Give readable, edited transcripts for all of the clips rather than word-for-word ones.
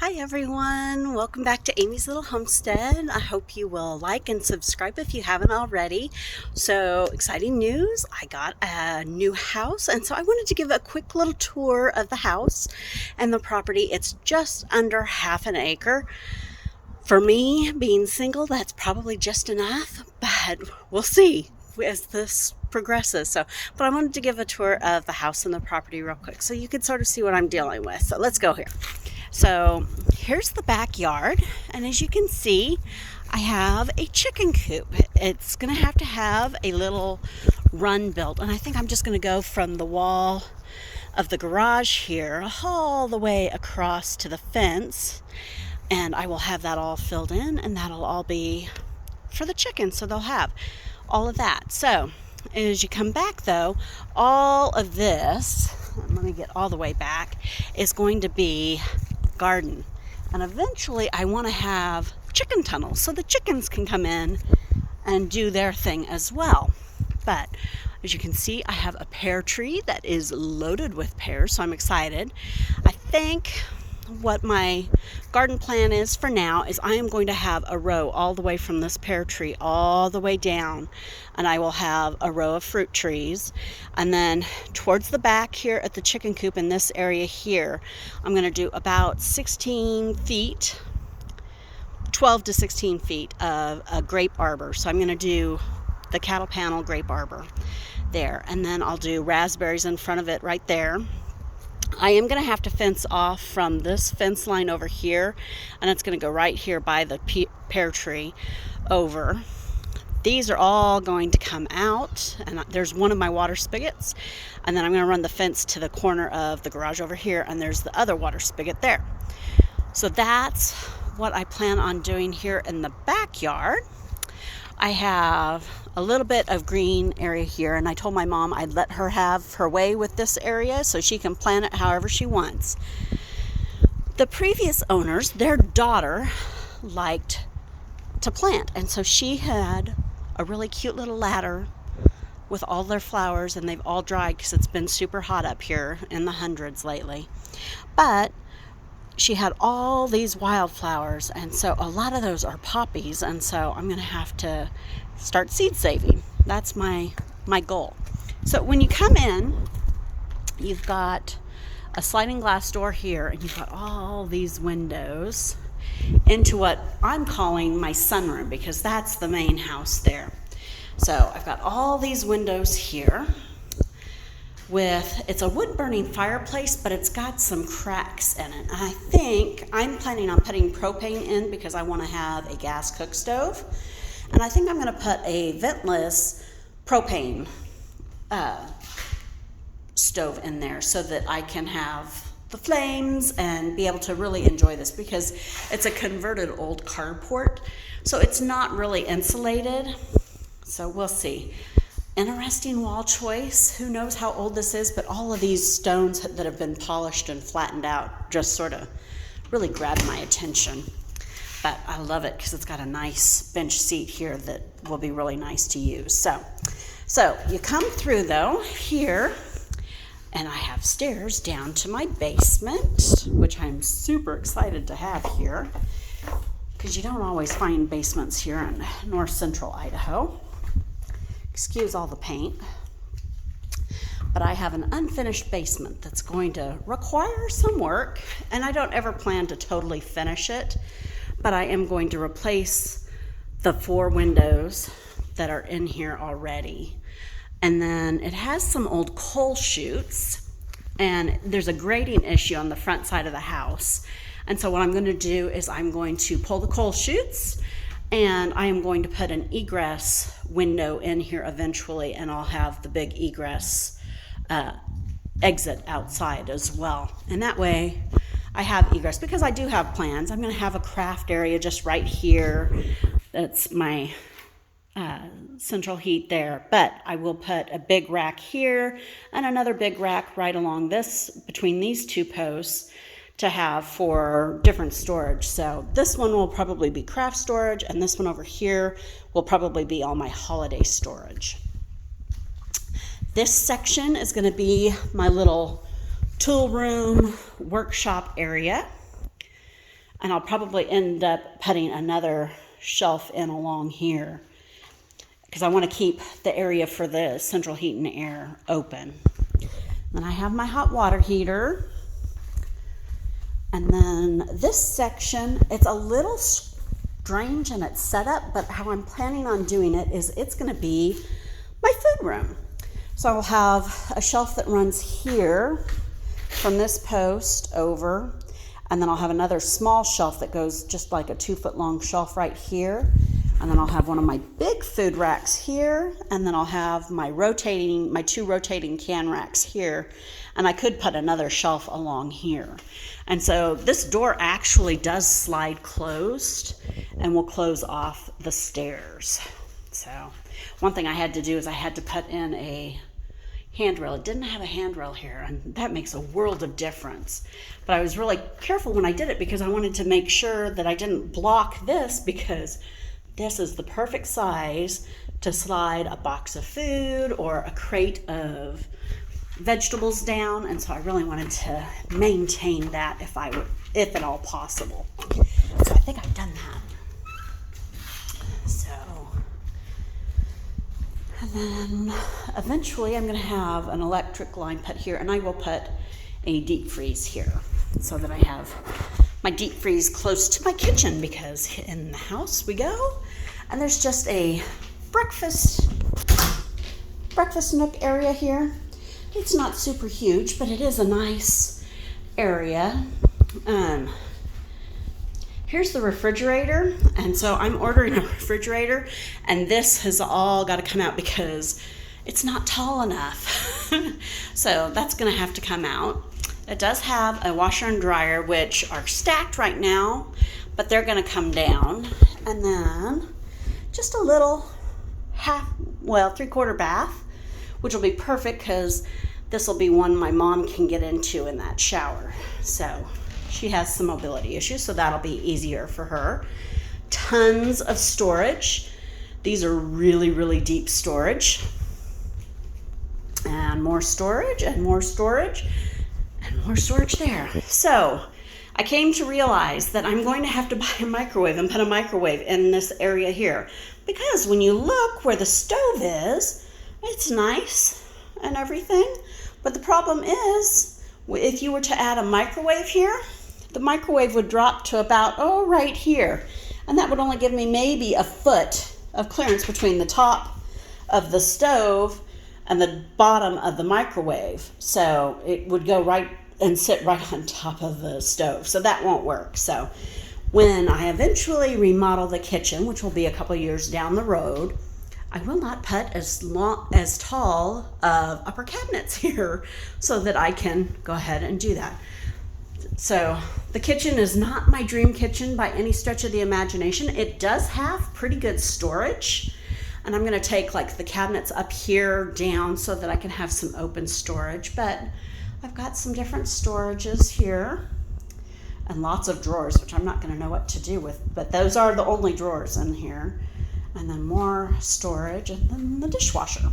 Hi everyone, welcome back to Amy's Little Homestead. I hope you will like and subscribe if you haven't already. So exciting news, I got a new house, and so I wanted to give a quick little tour of the house and the property. It's just under half an acre. For me, being single, that's probably just enough, but we'll see as this progresses. But I wanted to give a tour of the house and the property real quick so you can sort of see what I'm dealing with. So let's go here. So here's the backyard, and as you can see, I have a chicken coop. It's going to have a little run built, and I think I'm just going to go from the wall of the garage here all the way across to the fence, and I will have that all filled in, and that'll all be for the chickens, so they'll have all of that. So as you come back though, all of this, let me get all the way back, is going to be garden, and eventually I want to have chicken tunnels so the chickens can come in and do their thing as well. But as you can see, I have a pear tree that is loaded with pears, so I'm excited. I think what my garden plan is for now is I am going to have a row all the way from this pear tree all the way down, and I will have a row of fruit trees, and then towards the back here at the chicken coop in this area here, I'm going to do about 16 feet, 12 to 16 feet of a grape arbor. So I'm going to do the cattle panel grape arbor there, and then I'll do raspberries in front of it right there. I am going to have to fence off from this fence line over here, and it's going to go right here by the pear tree over. These are all going to come out, and there's one of my water spigots, and then I'm going to run the fence to the corner of the garage over here, and there's the other water spigot there. So that's what I plan on doing here in the backyard. I have a little bit of green area here, and I told my mom I'd let her have her way with this area so she can plan it however she wants. The previous owners, their daughter liked to plant, and so she had a really cute little ladder with all their flowers, and they've all dried because it's been super hot up here in the hundreds lately. But she had all these wildflowers, and so a lot of those are poppies, and so I'm going to have to start seed saving. That's my goal. So when you come in, you've got a sliding glass door here, and you've got all these windows into what I'm calling my sunroom, because that's the main house there. So I've got all these windows here it's a wood burning fireplace, but it's got some cracks in it. I think I'm planning on putting propane in because I want to have a gas cook stove, and I think I'm going to put a ventless propane stove in there so that I can have the flames and be able to really enjoy this, because it's a converted old carport, so it's not really insulated. So we'll see. Interesting wall choice. Who knows how old this is, but all of these stones that have been polished and flattened out just sort of really grabbed my attention. But I love it because it's got a nice bench seat here that will be really nice to use. So you come through though here, and I have stairs down to my basement, which I'm super excited to have here because you don't always find basements here in north central Idaho. Excuse all the paint, but I have an unfinished basement that's going to require some work, and I don't ever plan to totally finish it, but I am going to replace the 4 windows that are in here already. And then it has some old coal chutes, and there's a grading issue on the front side of the house. And so what I'm going to do is I'm going to pull the coal chutes, and I am going to put an egress window in here eventually, and I'll have the big egress exit outside as well. And that way I have egress, because I do have plans. I'm going to have a craft area just right here. That's my central heat there. But I will put a big rack here and another big rack right along between these 2 posts, to have for different storage. So this one will probably be craft storage, and this one over here will probably be all my holiday storage. This section is going to be my little tool room workshop area. And I'll probably end up putting another shelf in along here because I want to keep the area for the central heat and air open. Then I have my hot water heater. And then this section, it's a little strange in its setup, but how I'm planning on doing it is it's going to be my food room. So I'll have a shelf that runs here from this post over, and then I'll have another small shelf that goes just like a 2-foot long shelf right here. And then I'll have one of my big food racks here, and then I'll have my two rotating can racks here. And I could put another shelf along here. And so this door actually does slide closed and will close off the stairs. So one thing I had to do is I had to put in a handrail. It didn't have a handrail here, and that makes a world of difference. But I was really careful when I did it because I wanted to make sure that I didn't block this, because this is the perfect size to slide a box of food or a crate of vegetables down, and so I really wanted to maintain that if at all possible. So I think I've done that. So, and then eventually I'm going to have an electric line put here, and I will put a deep freeze here so that I have my deep freeze close to my kitchen, because in the house we go, and there's just a breakfast nook area here. It's not super huge, but it is a nice area. Here's the refrigerator, and so I'm ordering a refrigerator, and this has all got to come out because it's not tall enough. So that's going to have to come out. It does have a washer and dryer, which are stacked right now, but they're going to come down. And then just a little 3/4 bath, which will be perfect because this will be one my mom can get into in that shower. So she has some mobility issues, so that'll be easier for her. Tons of storage. These are really, really deep storage. And more storage, and more storage, and more storage there. So I came to realize that I'm going to have to buy a microwave and put a microwave in this area here, because when you look where the stove is, it's nice and everything, but the problem is if you were to add a microwave here, the microwave would drop to about right here, and that would only give me maybe a foot of clearance between the top of the stove and the bottom of the microwave. So it would go right and sit right on top of the stove, so that won't work. So when I eventually remodel the kitchen, which will be a couple years down the road, I will not put as tall of upper cabinets here so that I can go ahead and do that. So the kitchen is not my dream kitchen by any stretch of the imagination. It does have pretty good storage, and I'm going to take like the cabinets up here down so that I can have some open storage, but I've got some different storages here and lots of drawers, which I'm not going to know what to do with, but those are the only drawers in here. And then more storage, and then the dishwasher.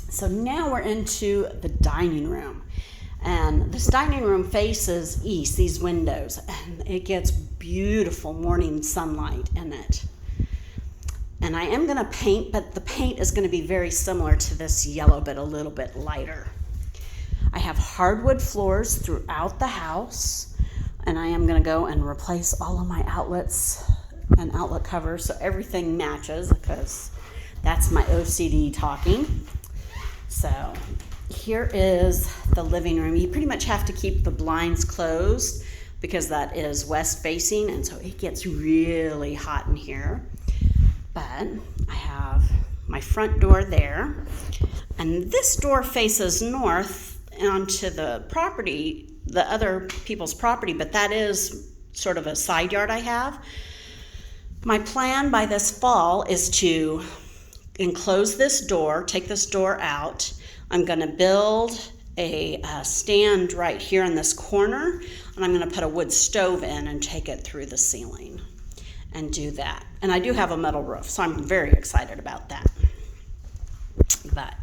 So now we're into the dining room. And this dining room faces east, these windows, and it gets beautiful morning sunlight in it. And I am going to paint, but the paint is going to be very similar to this yellow, but a little bit lighter. I have hardwood floors throughout the house, and I am going to go and replace all of my outlets and outlet covers so everything matches, because that's my OCD talking. So here is the living room. You pretty much have to keep the blinds closed because that is west facing, and so it gets really hot in here. But I have my front door there, and this door faces north onto the property, the other people's property, but that is sort of a side yard I have. My plan by this fall is to enclose this door, take this door out. I'm going to build a stand right here in this corner, and I'm going to put a wood stove in and take it through the ceiling and do that. And I do have a metal roof, so I'm very excited about that. But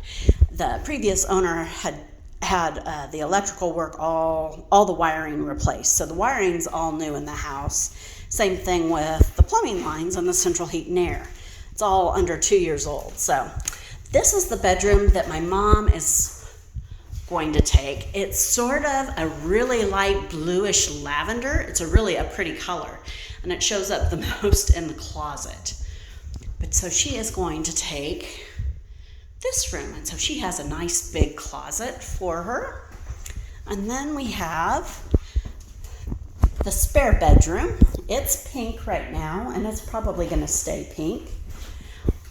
the previous owner had had the electrical work, all the wiring replaced. So the wiring's all new in the house. Same thing with the plumbing lines and the central heat and air. It's all under 2 years old. So this is the bedroom that my mom is going to take. It's sort of a really light bluish lavender. It's really a pretty color, and it shows up the most in the closet. But so she is going to take this room, and so she has a nice big closet for her. And then we have the spare bedroom. It's pink right now, and it's probably going to stay pink.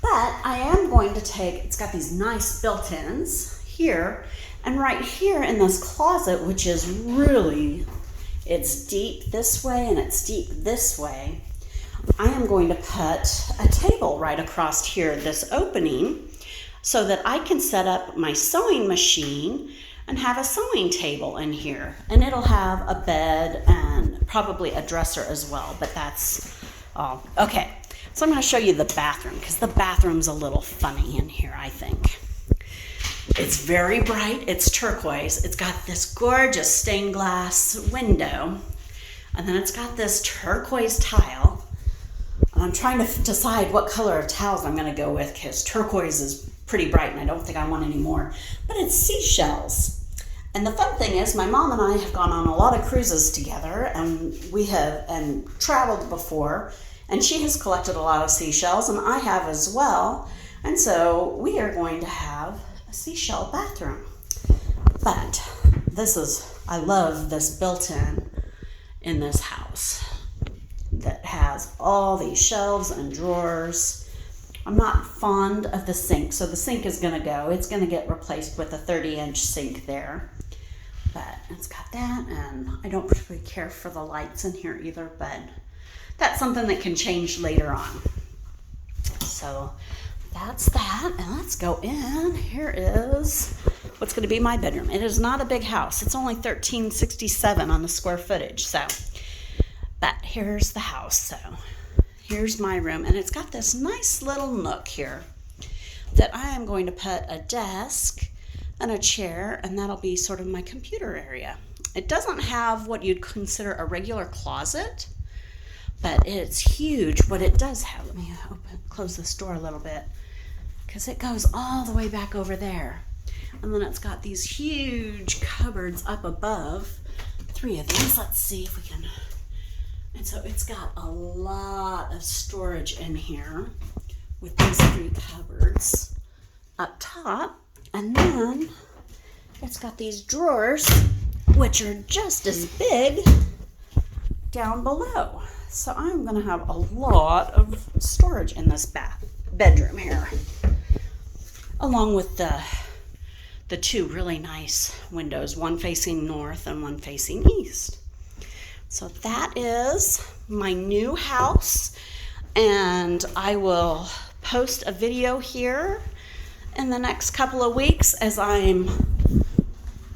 But I am going to take, it's got these nice built-ins here, and right here in this closet, which is really, it's deep this way and it's deep this way, I am going to put a table right across here, this opening, so that I can set up my sewing machine and have a sewing table in here. And it'll have a bed and probably a dresser as well, but that's all. Okay, so I'm gonna show you the bathroom, because the bathroom's a little funny in here, I think. It's very bright, it's turquoise. It's got this gorgeous stained glass window, and then it's got this turquoise tile. And I'm trying to decide what color of tiles I'm gonna go with, because turquoise is pretty bright and I don't think I want any more. But it's seashells. And the fun thing is, my mom and I have gone on a lot of cruises together, and we have traveled before, and she has collected a lot of seashells, and I have as well. And so we are going to have a seashell bathroom. But I love this built-in in this house that has all these shelves and drawers. I'm not fond of the sink, so the sink is gonna go. It's gonna get replaced with a 30-inch sink there. But it's got that, and I don't particularly care for the lights in here either, but that's something that can change later on. So that's that, and let's go in. Here is what's going to be my bedroom. It is not a big house. It's only 1367 on the square footage. So, but here's the house. So here's my room, and it's got this nice little nook here that I am going to put a desk and a chair, and that'll be sort of my computer area. It doesn't have what you'd consider a regular closet, but it's huge. What it does have, let me close this door a little bit, because it goes all the way back over there. And then it's got these huge cupboards up above, 3 of these. Let's see if we can. And so it's got a lot of storage in here with these 3 cupboards up top. And then it's got these drawers, which are just as big down below. So I'm going to have a lot of storage in this bedroom here, along with the 2 really nice windows, one facing north and one facing east. So that is my new house, and I will post a video here in the next couple of weeks as I'm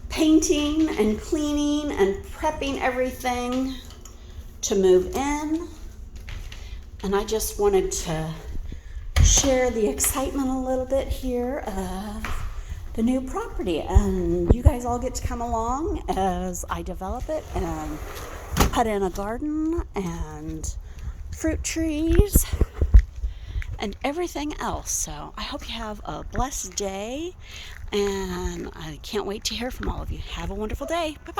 painting and cleaning and prepping everything to move in. And I just wanted to share the excitement a little bit here of the new property, and you guys all get to come along as I develop it and put in a garden and fruit trees and everything else. So I hope you have a blessed day, and I can't wait to hear from all of you. Have a wonderful day. Bye-bye.